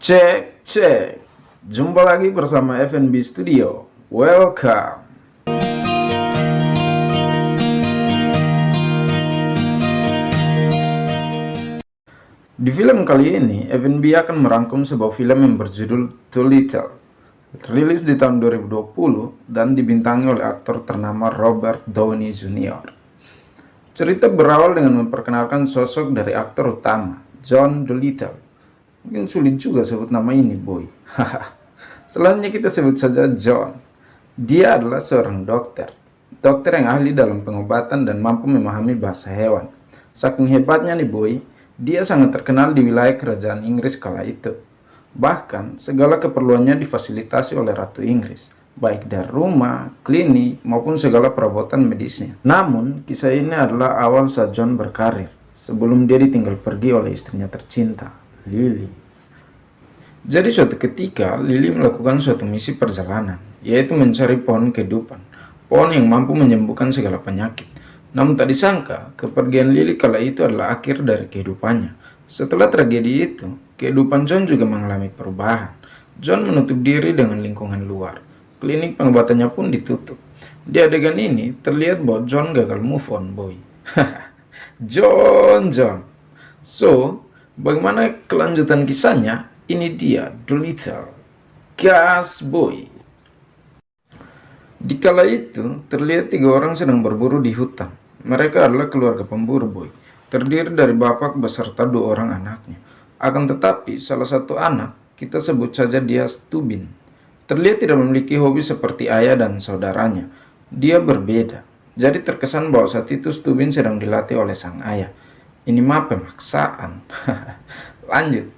Cek, cek. Jumpa lagi bersama FNB Studio. Welcome. Di film kali ini, FNB akan merangkum sebuah film yang berjudul Too Little. Rilis di tahun 2020 dan dibintangi oleh aktor ternama Robert Downey Jr. Cerita berawal dengan memperkenalkan sosok dari aktor utama, John Dolittle. Mungkin sulit juga sebut nama ini, boy. Selanjutnya kita sebut saja John. Dia adalah seorang dokter. Dokter yang ahli dalam pengobatan dan mampu memahami bahasa hewan. Saking hebatnya nih, boy, dia sangat terkenal di wilayah kerajaan Inggris kala itu. Bahkan, segala keperluannya difasilitasi oleh Ratu Inggris, baik dari rumah, klinik, maupun segala perabotan medisnya. Namun, kisah ini adalah awal saat John berkarir, sebelum dia ditinggal pergi oleh istrinya tercinta, Lily. Jadi suatu ketika, Lily melakukan suatu misi perjalanan, yaitu mencari pohon kehidupan, pohon yang mampu menyembuhkan segala penyakit. Namun tak disangka, kepergian Lily kala itu adalah akhir dari kehidupannya. Setelah tragedi itu, kehidupan John juga mengalami perubahan. John menutup diri dengan lingkungan luar. Klinik pengobatannya pun ditutup. Di adegan ini, terlihat bahwa John gagal move on, boy. John. So, bagaimana kelanjutan kisahnya? Ini dia, Dolittle. Gas, boy. Di kala itu, terlihat 3 orang sedang berburu di hutan. Mereka adalah keluarga pemburu, boy. Terdiri dari bapak beserta 2 orang anaknya. Akan tetapi, salah satu anak, kita sebut saja dia Stubin. Terlihat tidak memiliki hobi seperti ayah dan saudaranya. Dia berbeda. Jadi terkesan bahwa saat itu Stubin sedang dilatih oleh sang ayah. Ini mah pemaksaan. Lanjut.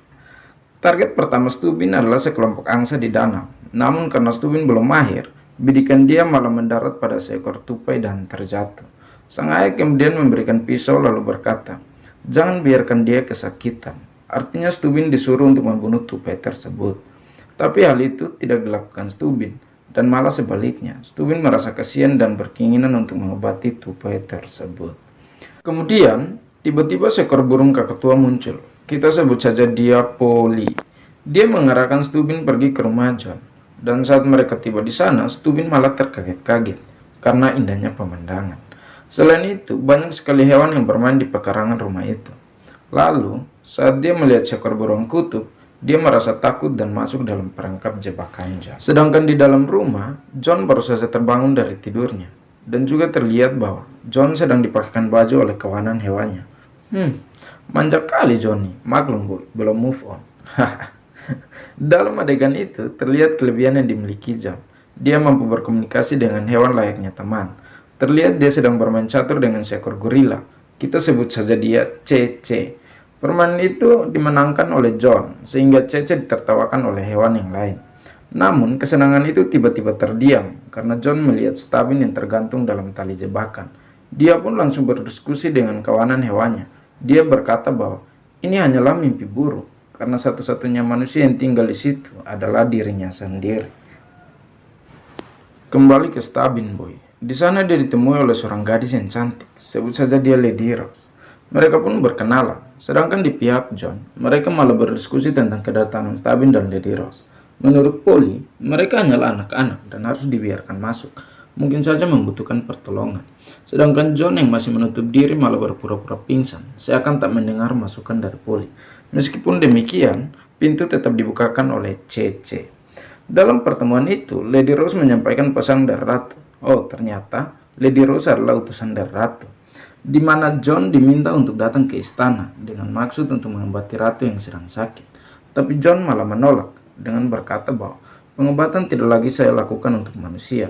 Target pertama Stubin adalah sekelompok angsa di danau. Namun karena Stubin belum mahir, bidikan dia malah mendarat pada seekor tupai dan terjatuh. Sang ayah kemudian memberikan pisau lalu berkata, "Jangan biarkan dia kesakitan." Artinya Stubin disuruh untuk membunuh tupai tersebut. Tapi hal itu tidak dilakukan Stubin, dan malah sebaliknya. Stubin merasa kasihan dan berkeinginan untuk mengobati tupai tersebut. Kemudian, tiba-tiba seekor burung kakatua muncul. Kita sebut saja dia Polly. Dia mengarahkan Stubin pergi ke rumah John. Dan saat mereka tiba di sana, Stubin malah terkaget-kaget karena indahnya pemandangan. Selain itu, banyak sekali hewan yang bermain di pekarangan rumah itu. Lalu, saat dia melihat seekor burung kutub, dia merasa takut dan masuk dalam perangkap jebakan John. Sedangkan di dalam rumah, John baru saja terbangun dari tidurnya. Dan juga terlihat bahwa John sedang dipakaikan baju oleh kawanan hewannya. Manja kali Johnny, maklum boy, belum move on. Dalam adegan itu, terlihat kelebihan yang dimiliki John. Dia mampu berkomunikasi dengan hewan layaknya teman. Terlihat dia sedang bermain catur dengan seekor gorila. Kita sebut saja dia Cece. Permainan itu dimenangkan oleh John, sehingga Cece ditertawakan oleh hewan yang lain. Namun, kesenangan itu tiba-tiba terdiam, karena John melihat Stubin yang tergantung dalam tali jebakan. Dia pun langsung berdiskusi dengan kawanan hewannya. Dia berkata bahwa ini hanyalah mimpi buruk, karena satu-satunya manusia yang tinggal di situ adalah dirinya sendiri. Kembali ke Stubin, boy. Di sana dia ditemui oleh seorang gadis yang cantik, sebut saja dia Lady Rose. Mereka pun berkenalan, sedangkan di pihak John, mereka malah berdiskusi tentang kedatangan Stubin dan Lady Rose. Menurut Polly, mereka hanyalah anak-anak dan harus dibiarkan masuk. Mungkin saja membutuhkan pertolongan. Sedangkan John yang masih menutup diri malah berpura-pura pingsan, seakan tak mendengar masukan dari Polly. Meskipun demikian, pintu tetap dibukakan oleh Cece. Dalam pertemuan itu, Lady Rose menyampaikan pesan dari Ratu. Oh, ternyata Lady Rose adalah utusan dari Ratu, di mana John diminta untuk datang ke istana dengan maksud untuk mengobati Ratu yang sedang sakit. Tapi John malah menolak dengan berkata bahwa pengobatan tidak lagi saya lakukan untuk manusia.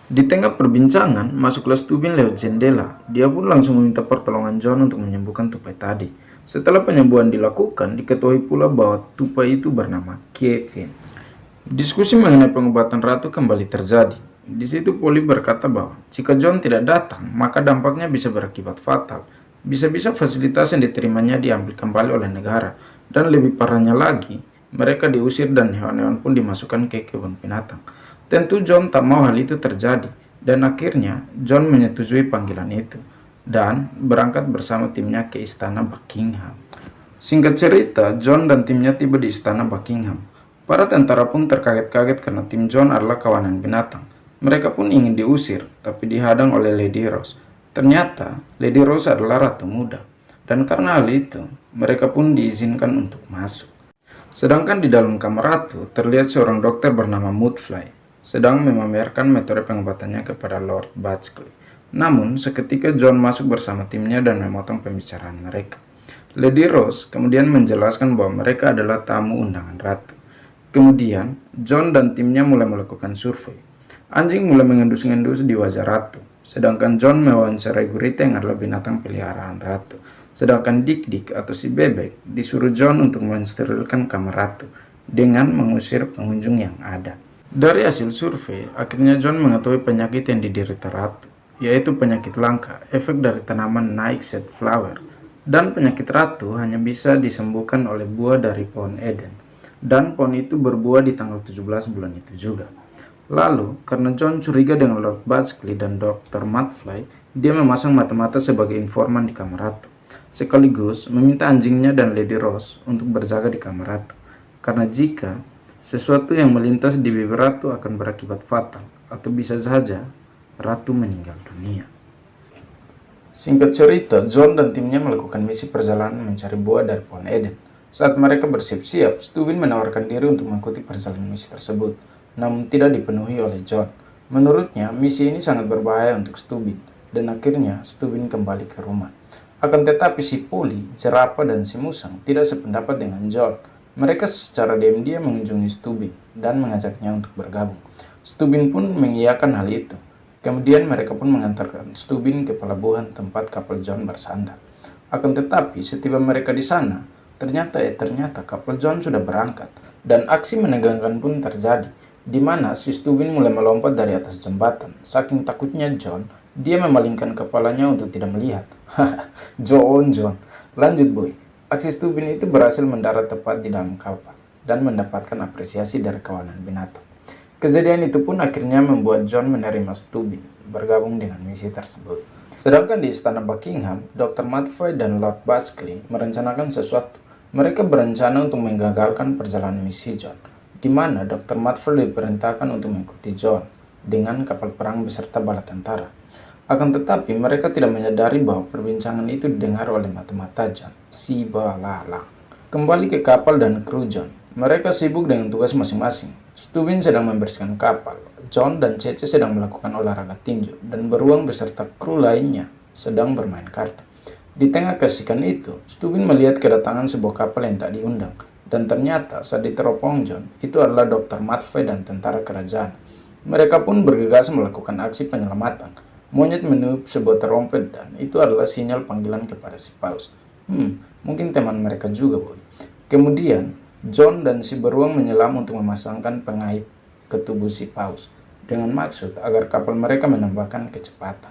Di tengah perbincangan, masuklah Stubin lewat jendela. Dia pun langsung meminta pertolongan John untuk menyembuhkan tupai tadi. Setelah penyembuhan dilakukan, diketahui pula bahwa tupai itu bernama Kevin. Diskusi mengenai pengobatan Ratu kembali terjadi. Di situ Polly berkata bahwa jika John tidak datang, maka dampaknya bisa berakibat fatal. Bisa-bisa fasilitas yang diterimanya diambil kembali oleh negara. Dan lebih parahnya lagi, mereka diusir dan hewan-hewan pun dimasukkan ke kebun binatang. Tentu John tak mau hal itu terjadi, dan akhirnya John menyetujui panggilan itu, dan berangkat bersama timnya ke istana Buckingham. Singkat cerita, John dan timnya tiba di istana Buckingham. Para tentara pun terkaget-kaget karena tim John adalah kawanan binatang. Mereka pun ingin diusir, tapi dihadang oleh Lady Rose. Ternyata, Lady Rose adalah ratu muda. Dan karena hal itu, mereka pun diizinkan untuk masuk. Sedangkan di dalam kamar ratu, terlihat seorang dokter bernama Mudfly, sedang memamerkan metode pengobatannya kepada Lord Batchley. Namun, seketika John masuk bersama timnya dan memotong pembicaraan mereka. Lady Rose kemudian menjelaskan bahwa mereka adalah tamu undangan ratu. Kemudian, John dan timnya mulai melakukan survei. Anjing mulai mengendus-ngendus di wajah ratu, sedangkan John mewawancarai gurita yang adalah binatang peliharaan ratu. Sedangkan Dik-Dik atau si bebek disuruh John untuk mensterilkan kamar ratu dengan mengusir pengunjung yang ada. Dari hasil survei, akhirnya John mengetahui penyakit yang diderita ratu, yaitu penyakit langka, efek dari tanaman nightshade flower. Dan penyakit ratu hanya bisa disembuhkan oleh buah dari pohon Eden. Dan pohon itu berbuah di tanggal 17 bulan itu juga. Lalu, karena John curiga dengan Lord Batchley dan Dr. Mudfly, dia memasang mata-mata sebagai informan di kamar ratu. Sekaligus meminta anjingnya dan Lady Rose untuk berjaga di kamar ratu. Karena jika sesuatu yang melintas di bibir ratu akan berakibat fatal, atau bisa saja ratu meninggal dunia. Singkat cerita, John dan timnya melakukan misi perjalanan mencari buah dari pohon Eden. Saat mereka bersiap-siap, Stubin menawarkan diri untuk mengikuti perjalanan misi tersebut, namun tidak dipenuhi oleh John. Menurutnya, misi ini sangat berbahaya untuk Stubin, dan akhirnya Stubin kembali ke rumah. Akan tetapi si Polly, Jerapah, dan si Musang tidak sependapat dengan John. Mereka secara diam-diam mengunjungi Stubin dan mengajaknya untuk bergabung. Stubin pun mengiyakan hal itu. Kemudian mereka pun mengantarkan Stubin ke pelabuhan tempat kapal John bersandar. Akan tetapi setiba mereka di sana, ternyata kapal John sudah berangkat dan aksi menegangkan pun terjadi, di mana si Stubin mulai melompat dari atas jembatan. Saking takutnya John, dia memalingkan kepalanya untuk tidak melihat. John. Lanjut boy. Aksi Stubin itu berhasil mendarat tepat di dalam kapal dan mendapatkan apresiasi dari kawanan binatang. Kejadian itu pun akhirnya membuat John menerima Stubin bergabung dengan misi tersebut. Sedangkan di istana Buckingham, Dr. Mudfly dan Lord Batchley merencanakan sesuatu. Mereka berencana untuk menggagalkan perjalanan misi John, di mana Dr. Mudfly diperintahkan untuk mengikuti John dengan kapal perang beserta bala tentara. Akan tetapi mereka tidak menyadari bahwa perbincangan itu didengar oleh mata-mata John, si balalang. Kembali ke kapal dan kru John, mereka sibuk dengan tugas masing-masing. Stubin sedang membersihkan kapal, John dan Cece sedang melakukan olahraga tinju, dan Beruang beserta kru lainnya sedang bermain kartu. Di tengah kesikan itu, Stubin melihat kedatangan sebuah kapal yang tak diundang, dan ternyata saat diteropong John, itu adalah Dr. Mudfly dan tentara kerajaan. Mereka pun bergegas melakukan aksi penyelamatan. Monyet meniup sebuah terompet dan itu adalah sinyal panggilan kepada si paus. Mungkin teman mereka juga boy. Kemudian, John dan si Beruang menyelam untuk memasangkan pengaip ke tubuh si paus dengan maksud agar kapal mereka menambahkan kecepatan.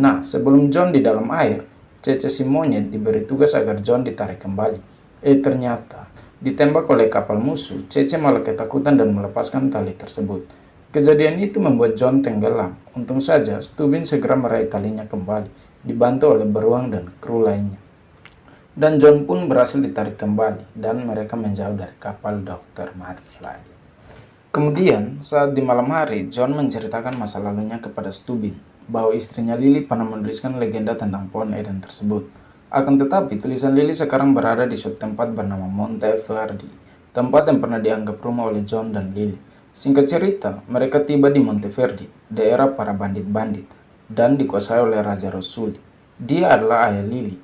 Nah, sebelum John di dalam air, Cece si monyet diberi tugas agar John ditarik kembali. Ternyata, ditembak oleh kapal musuh, Cece malah ketakutan dan melepaskan tali tersebut. Kejadian itu membuat John tenggelam. Untung saja, Stubin segera meraih talinya kembali, dibantu oleh Beruang dan kru lainnya. Dan John pun berhasil ditarik kembali, dan mereka menjauh dari kapal Dr. Mudfly. Kemudian, saat di malam hari, John menceritakan masa lalunya kepada Stubin, bahwa istrinya Lily pernah menuliskan legenda tentang pohon Eden tersebut. Akan tetapi, tulisan Lily sekarang berada di suatu tempat bernama Monteverdi, tempat yang pernah dianggap rumah oleh John dan Lily. Singkat cerita, mereka tiba di Monteverdi, daerah para bandit-bandit, dan dikuasai oleh Raja Rosuli. Dia adalah ayah Lily,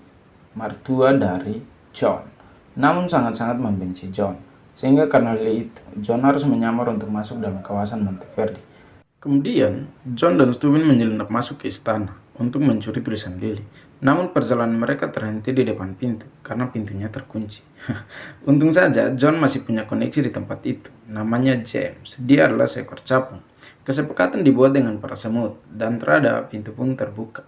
mertua dari John, namun sangat-sangat membenci John. Sehingga karena Lily itu, John harus menyamar untuk masuk dalam kawasan Monteverdi. Kemudian, John dan Stubin menyelinap masuk ke istana untuk mencuri tulisan Lily. Namun perjalanan mereka terhenti di depan pintu karena pintunya terkunci. Untung saja John masih punya koneksi di tempat itu. Namanya James. Dia adalah seekor capung. Kesepakatan dibuat dengan para semut dan terada pintu pun terbuka.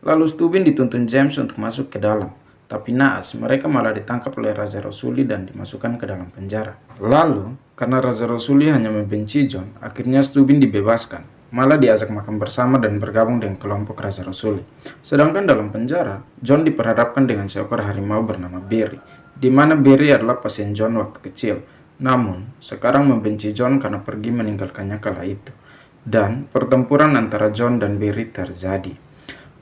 Lalu Stubin dituntun James untuk masuk ke dalam. Tapi naas, mereka malah ditangkap oleh Raja Rosuli dan dimasukkan ke dalam penjara. Lalu, karena Raja Rosuli hanya membenci John, akhirnya Stubin dibebaskan. Malah diajak makan bersama dan bergabung dengan kelompok Raja Rosuli. Sedangkan dalam penjara, John diperhadapkan dengan seekor harimau bernama Barry. di mana Barry adalah pasien John waktu kecil, namun sekarang membenci John karena pergi meninggalkannya kala itu. Dan pertempuran antara John dan Barry terjadi.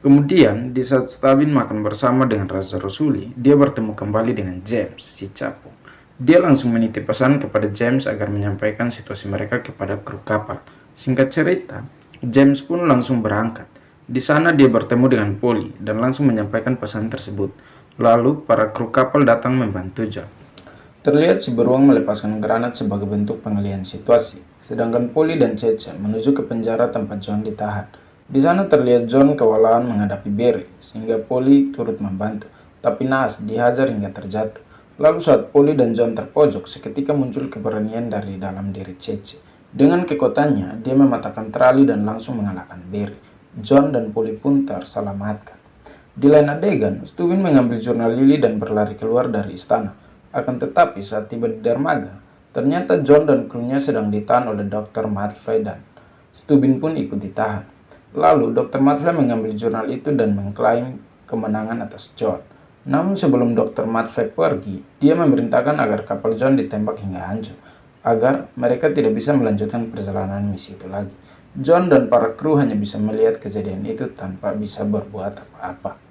Kemudian, di saat Stabin makan bersama dengan Raja Rosuli, dia bertemu kembali dengan James, si capung. Dia langsung menitip pesan kepada James agar menyampaikan situasi mereka kepada kru kapal. Singkat cerita, James pun langsung berangkat. Di sana dia bertemu dengan Polly dan langsung menyampaikan pesan tersebut. Lalu, para kru kapal datang membantu John. Terlihat si beruang melepaskan granat sebagai bentuk pengalihan situasi, sedangkan Polly dan Cece menuju ke penjara tempat John ditahan. Di sana terlihat John kewalahan menghadapi Barry, sehingga Polly turut membantu. Tapi naas dihajar hingga terjatuh. Lalu saat Polly dan John terpojok, seketika muncul keberanian dari dalam diri Cece. Dengan kekuatannya, dia mematahkan trali dan langsung mengalahkan Barry. John dan Polly pun terselamatkan. Di lain adegan, Stubin mengambil jurnal Lily dan berlari keluar dari istana. Akan tetapi saat tiba di dermaga, ternyata John dan krunya sedang ditahan oleh Dr. Malfoy dan Stubin pun ikut ditahan. Lalu, Dr. Malfoy mengambil jurnal itu dan mengklaim kemenangan atas John. Namun sebelum Dr. Malfoy pergi, dia memerintahkan agar kapal John ditembak hingga hancur, agar mereka tidak bisa melanjutkan perjalanan misi itu lagi. John dan para kru hanya bisa melihat kejadian itu tanpa bisa berbuat apa-apa.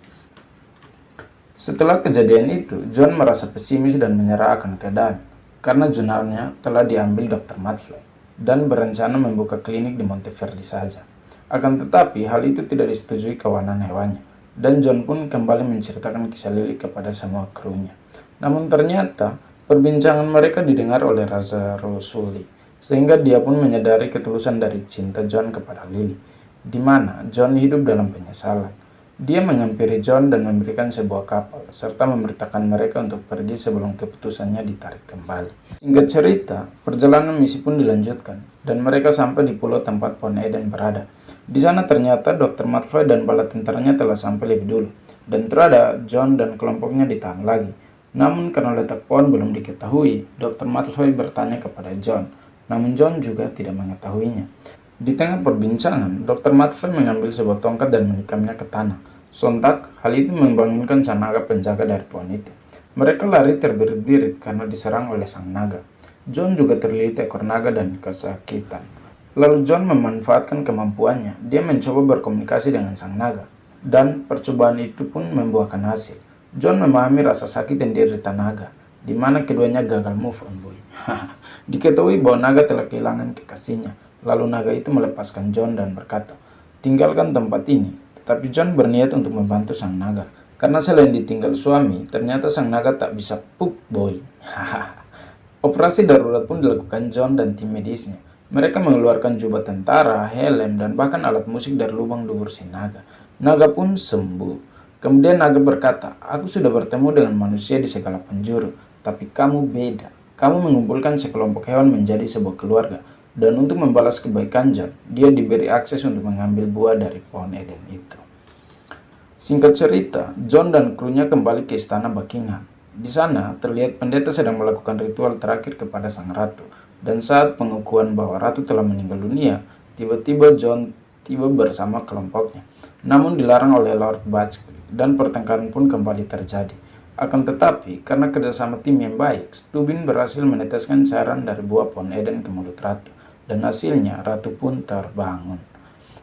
Setelah kejadian itu, John merasa pesimis dan menyerah akan keadaan, karena jurnalnya telah diambil Dr. Malfoy, dan berencana membuka klinik di Monteverdi saja. Akan tetapi, hal itu tidak disetujui kawanan hewannya, dan John pun kembali menceritakan kisah Lily kepada semua krunya. Namun ternyata, perbincangan mereka didengar oleh Raja Rosuli, sehingga dia pun menyadari ketulusan dari cinta John kepada Lily, di mana John hidup dalam penyesalan. Dia menghampiri John dan memberikan sebuah kapal, serta memerintahkan mereka untuk pergi sebelum keputusannya ditarik kembali. Singkat cerita, perjalanan misi pun dilanjutkan, dan mereka sampai di pulau tempat Pohon Eden berada. Di sana ternyata Dr. Malfoy dan bala tentaranya telah sampai lebih dulu, dan terada John dan kelompoknya ditahan lagi. Namun karena letak pohon belum diketahui, Dr. Malfoy bertanya kepada John, namun John juga tidak mengetahuinya. Di tengah perbincangan, Dr. Malfoy mengambil sebuah tongkat dan menikamnya ke tanah. Sontak, hal itu membangunkan sang naga penjaga dari pohon itu. Mereka lari terbirit-birit karena diserang oleh sang naga. John juga terlilit ekor naga dan kesakitan. Lalu John memanfaatkan kemampuannya. Dia mencoba berkomunikasi dengan sang naga. Dan percobaan itu pun membuahkan hasil. John memahami rasa sakit yang diderita naga, di mana keduanya gagal move on boy. Diketahui bahwa naga telah kehilangan kekasihnya. Lalu naga itu melepaskan John dan berkata, "Tinggalkan tempat ini." Tetapi John berniat untuk membantu sang naga. Karena selain ditinggal suami, ternyata sang naga tak bisa poop boy. Operasi darurat pun dilakukan John dan tim medisnya. Mereka mengeluarkan jubah tentara, helm, dan bahkan alat musik dari lubang dubur si naga. Naga pun sembuh. Kemudian naga berkata, "Aku sudah bertemu dengan manusia di segala penjuru, tapi kamu beda. Kamu mengumpulkan sekelompok hewan menjadi sebuah keluarga. Dan untuk membalas kebaikan John, dia diberi akses untuk mengambil buah dari pohon Eden itu." Singkat cerita, John dan krunya kembali ke istana Buckingham. Di sana, terlihat pendeta sedang melakukan ritual terakhir kepada sang ratu. Dan saat pengakuan bahwa ratu telah meninggal dunia, tiba-tiba John tiba bersama kelompoknya. Namun dilarang oleh Lord Batchley, dan pertengkaran pun kembali terjadi. Akan tetapi, karena kerjasama tim yang baik, Stubin berhasil meneteskan cairan dari buah pohon Eden ke mulut ratu. Dan hasilnya, ratu pun terbangun.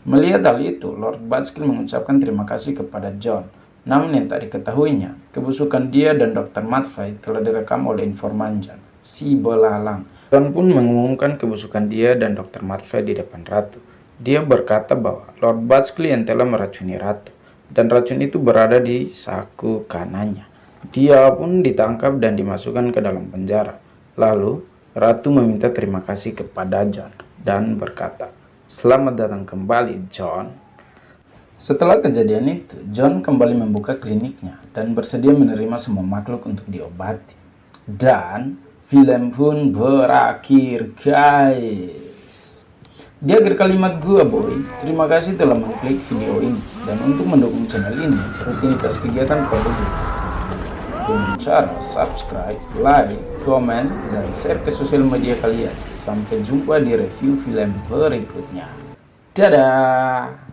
Melihat hal itu, Lord Batchley mengucapkan terima kasih kepada John. Namun yang tak diketahuinya, kebusukan dia dan Dr. Malfoy telah direkam oleh informan John, si belalang. John pun mengumumkan kebusukan dia dan Dr. Malfoy di depan ratu. Dia berkata bahwa Lord Batchley yang telah meracuni ratu, dan racun itu berada di saku kanannya. Dia pun ditangkap dan dimasukkan ke dalam penjara. Lalu, ratu meminta terima kasih kepada John dan berkata, "Selamat datang kembali, John." Setelah kejadian itu, John kembali membuka kliniknya dan bersedia menerima semua makhluk untuk diobati. Dan film pun berakhir, guys. Di akhir kalimat gua, boy, terima kasih telah mengklik video ini. Dan untuk mendukung channel ini, rutinitas kegiatan perlu dengan cara subscribe, like, komen, dan share ke sosial media kalian. Sampai jumpa di review film berikutnya. Dadah!